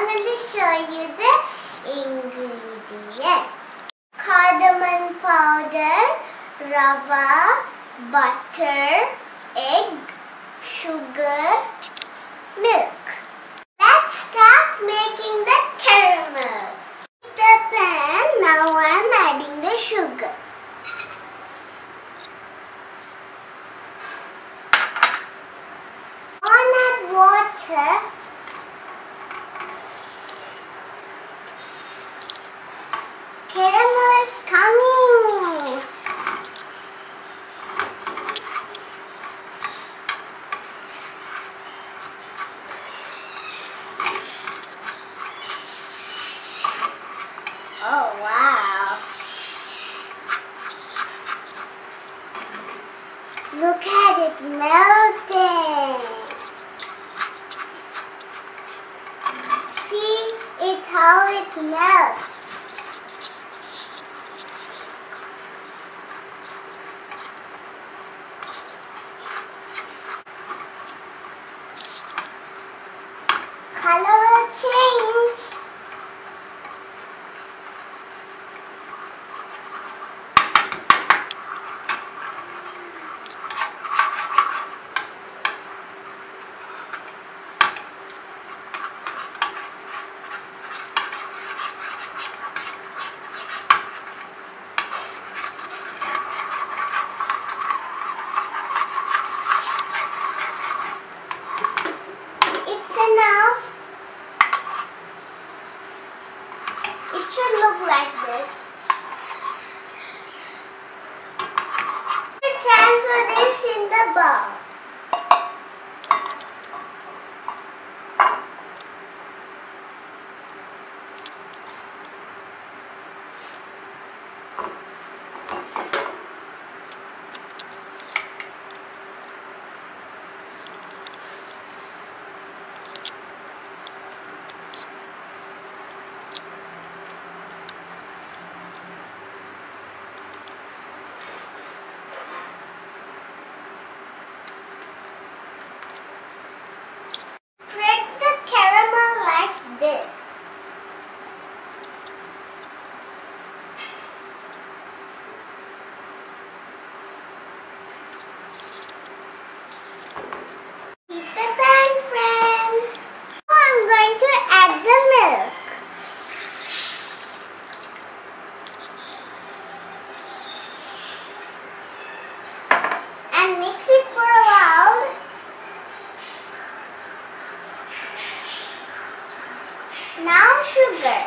I'm going to show you the ingredients. Cardamom powder, rava, butter, egg, sugar, milk. Let's start making the caramel. In the pan, now I'm adding the sugar. Add water. Caramel is coming. Oh wow. Look at it melting. See it how it melts. Color will change. Enough. It should look like this. Transfer this in the bowl. This. Heat the pan, friends. Now I'm going to add the milk. And mix it for a while. Now sugar.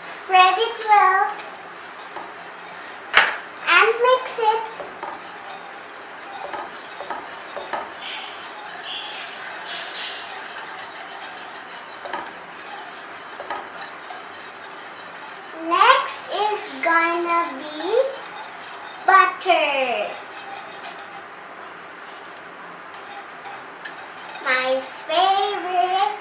Spread it well and mix it. Next is gonna be butter. My favorite.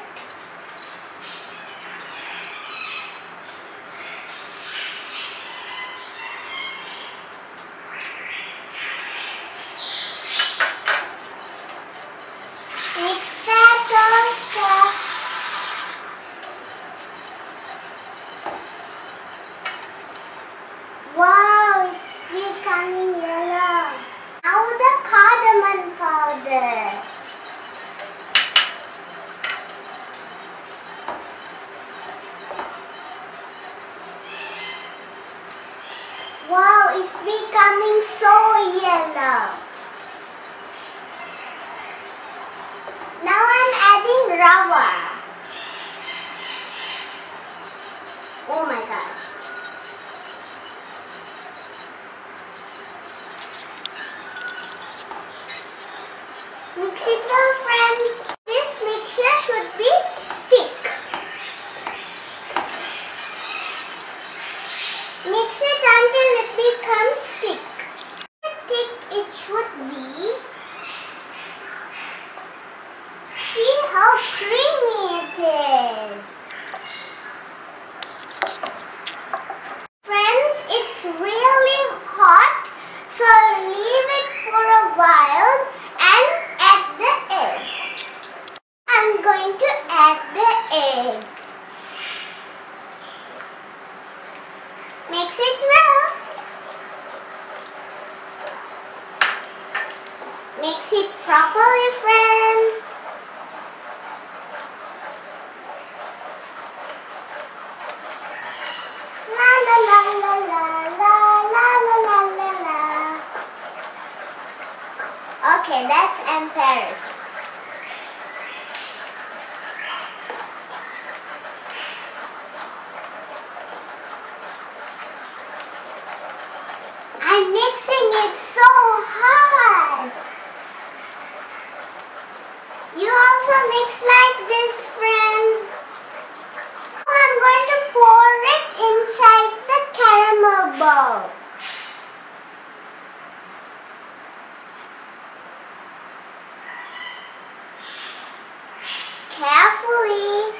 Mix that also. Wow, it's becoming yellow. Now the cardamom powder. Wow, it's becoming so yellow. Now I'm adding rava. Oh my gosh. Mix it well, friends. This mixture should be thick. Mix it until it becomes thick. Thick it should be. See how creamy it is. Friends, it's really hot, so leave it for a while and I'm mixing it so hard. You also mix like this, friends. Now I'm going to pour it inside the caramel bowl. Carefully.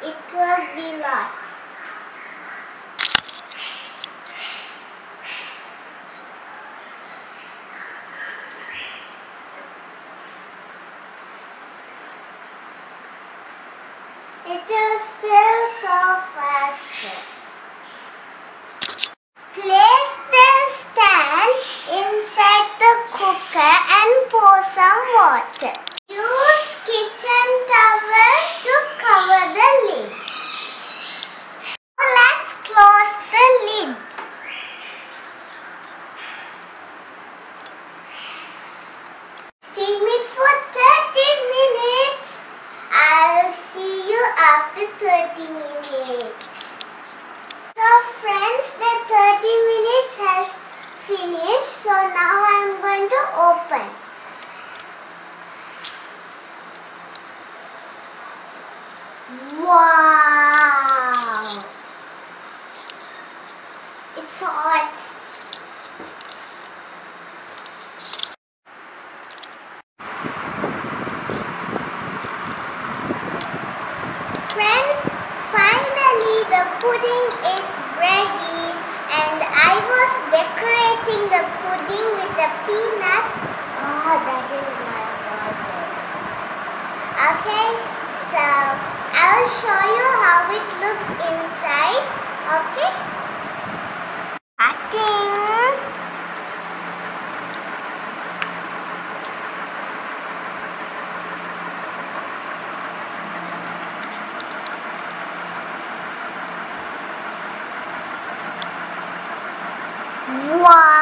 It was be lot. It will spill so fast. Place the stand inside the cooker and pour some water. Use kitchen towel to cover the lid. Now let's close the lid. Steam it for 30 minutes. I'll see you after 30 minutes. So friends, the 30 minutes has finished. So now I'm going to open. Wow! It's hot. Friends, finally the pudding is ready and I was decorating the pudding with the peanuts. Oh, that is my favorite. Okay, so I'll show you how it looks inside. Okay? Cutting. Wow!